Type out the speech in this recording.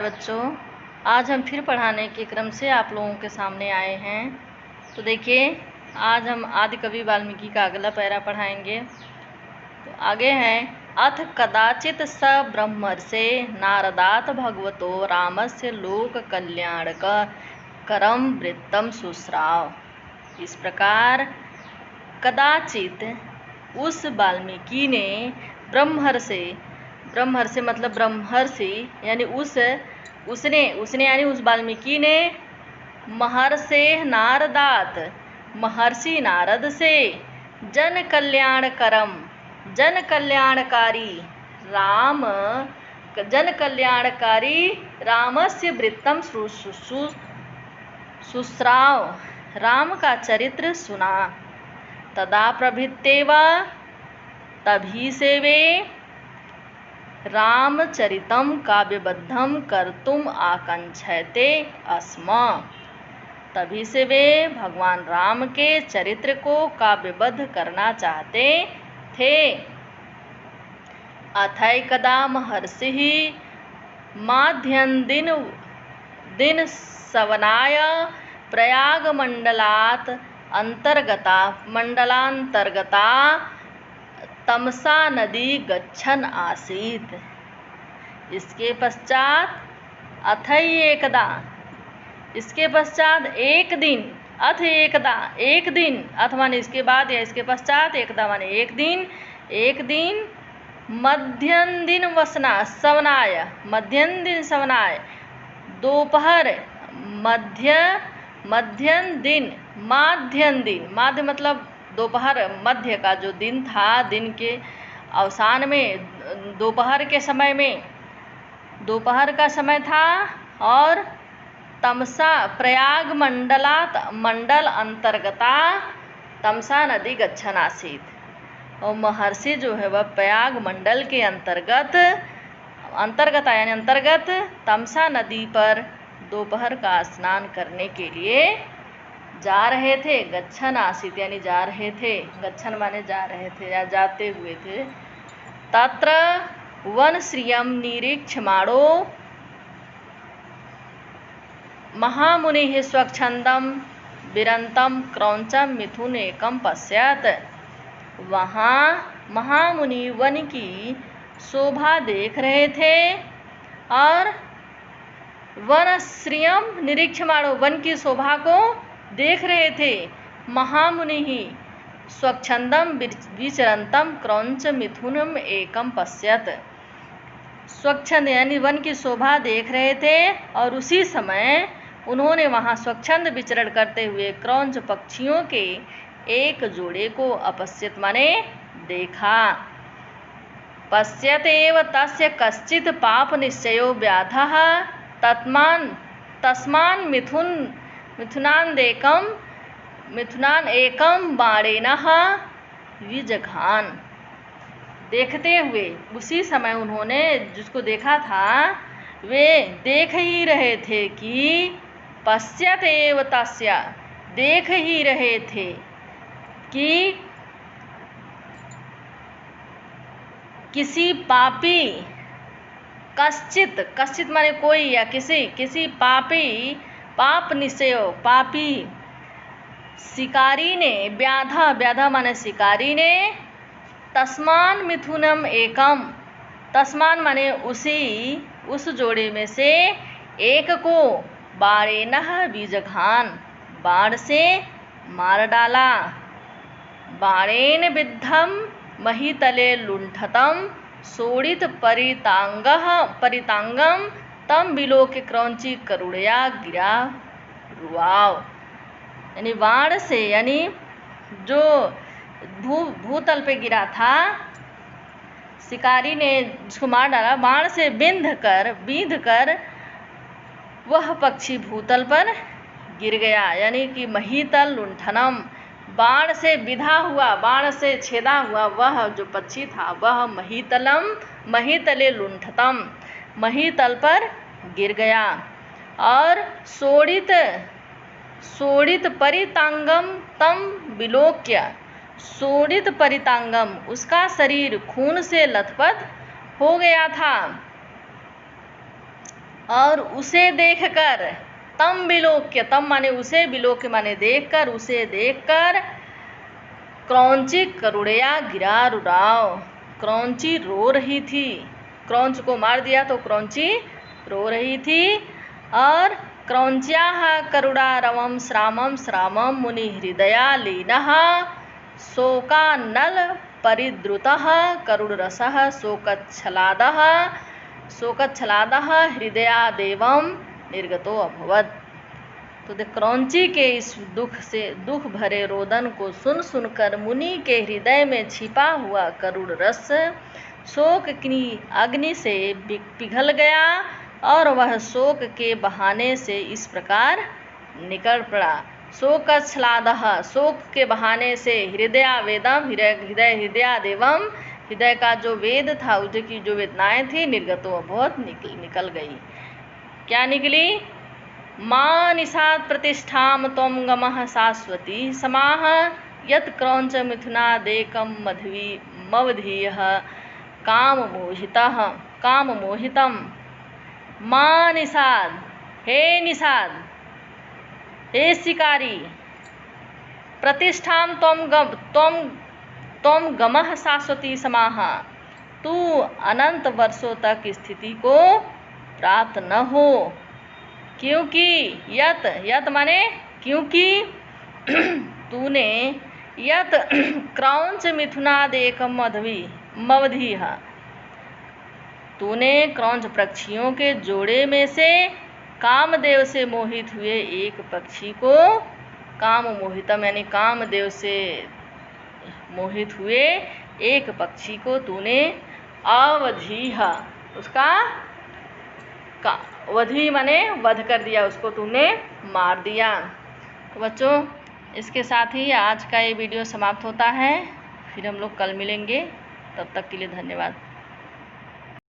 बच्चों, आज हम फिर पढ़ाने के क्रम से आप लोगों के सामने आए हैं। तो देखिए, आज हम आदि कवि वाल्मीकि का अगला पैरा पढ़ाएंगे। तो आगे है, अथ कदाचित स ब्रह्मर्षे नारदात भगवतो रामस्य लोक कल्याणक करम वृत्तम सुश्राव। इस प्रकार कदाचित उस वाल्मीकि ने ब्रह्मर्षि मतलब ब्रह्मर्षि यानी उसने यानी उस वाल्मीकि ने महर्षे नारदात महर्षि नारद से जन कल्याणकारी रामस्य वृत्तम सुश्राव, राम का चरित्र सुना। तदा प्रभृत्येवा, तभी से वे रामचरितम काव्यबद्धम कर्तुम आकांक्षते अस्म, तभी से वे भगवान राम के चरित्र को काव्यबद्ध करना चाहते थे। अथैकदा महर्षि माध्यन दिन सवनाय प्रयाग मंडलांतर्गता तमसा नदी गच्छन आसीत। इसके पश्चात एक दिन अथ माने इसके बाद या इसके पश्चात, एकदा माने एक दिन मध्यन दिन सवनाय दोपहर माध्य मतलब दोपहर, मध्य का जो दिन था, दिन के अवसान में दोपहर के समय में, दोपहर का समय था। और तमसा प्रयाग मंडल अंतर्गता तमसा नदी गच्छन आसीत। और महर्षि जो है वह प्रयाग मंडल के अंतर्गत तमसा नदी पर दोपहर का स्नान करने के लिए जा रहे थे। गच्छन आसीत यानी जा रहे थे, गच्छन माने जा रहे थे या जाते हुए थे। तत्र वन श्रियम निरीक्षमाणो महामुनि स्वच्छंदम विरंतम क्रौंचम मिथुन एकम पश्यत। वहाँ महामुनि वन की शोभा देख रहे थे और वन श्रियम निरीक्षमाणो, वन की शोभा को देख रहे थे। महामुनि ही स्वच्छंदम विचरंतम क्रौंच मिथुनम एकम पश्यत। स्वच्छंद यानी वन की शोभा देख रहे थे और उसी समय उन्होंने वहाँ स्वच्छंद विचरण करते हुए क्रौंच पक्षियों के एक जोड़े को अपश्यत माने देखा। पश्यतेव तस्य कश्चित् पाप निश्चयो व्याधः तस्मान् मिथुनान एकम बाणेनः विजघान। देखते हुए उसी समय उन्होंने जिसको देखा था वे देख ही रहे थे कि पश्यतेव तस्य, देख ही रहे थे कि किसी पापी कश्चित माने कोई या किसी पाप निश्चयो, पापी शिकारी ने व्याधा माने शिकारी ने तस्मान मिथुनम एकम, तस्मान माने उस जोड़े में से एक को बाणेनः बीजघान, बाण से मार डाला। बाणेन विद्धम महीतले लुंठतम शोणित परितांगम तम विलोक्य क्रौंची करुणया गिरा रुआव। यानी बाण से, यानी जो भूतल पे गिरा था, शिकारी ने जिसको मार डाला, बाण से बिंध कर वह पक्षी भूतल पर गिर गया। यानी कि महीतल लुंठनम, बाण से विधा हुआ, बाण से छेदा हुआ वह जो पक्षी था वह महीतले लुंठतम, महीतल पर गिर गया। और शोणित परितांगम तम विलोक्य, शोणित परितांगम उसका शरीर खून से लथपथ हो गया था। और उसे देखकर तम विलोक्य, तम माने उसे, विलोक्य माने देखकर, उसे देखकर क्रौंची करुणया गिरा रुराव, क्रौंची रो रही थी। क्रौंच को मार दिया तो क्रौंची रो रही थी। और क्रौंच्याः करुणारवं श्रामं श्रामं मुनि हृदया लीनः शोकानल परिद्रुतः करुणरसः शोकच्छलादः हृदयादेवं निर्गतो अभवत्। तो क्रौंची के इस दुख भरे रोदन को सुन सुनकर मुनि के हृदय में छिपा हुआ करुण रस शोक की अग्नि से पिघल गया और वह शोक के बहाने से इस प्रकार निकल पड़ा। शोकच्छलादः, शोक के बहाने से, हृदयावेदम, हृदयादेवम, हृदय का जो वेद था, उसकी जो वेदनाएं थी, निर्गतो अभवत्, निकल गई। क्या निकली? मां निषाद प्रतिष्ठाम त्वं गमः शाश्वती समाह यत् क्रौंच मिथुनादेकं मवधीयः काममोहितम्। मां निषाद, हे निषाद, हे शिकारी, प्रतिष्ठाम त्वं गमः शाश्वती समाह, तू अनंत वर्षों तक स्थिति को प्राप्त न हो। क्योंकि यत माने क्योंकि तूने यत क्रौंच मिथुनादेकं मवधीह, तूने क्रौंच पक्षियों के जोड़े में से कामदेव से मोहित हुए एक पक्षी को, काम मोहितम यानी कामदेव से मोहित हुए एक पक्षी को तूने अवधीह, उसका वधी माने वध कर दिया, उसको तूने मार दिया। तो बच्चों, इसके साथ ही आज का ये वीडियो समाप्त होता है। फिर हम लोग कल मिलेंगे, तब तक के लिए धन्यवाद।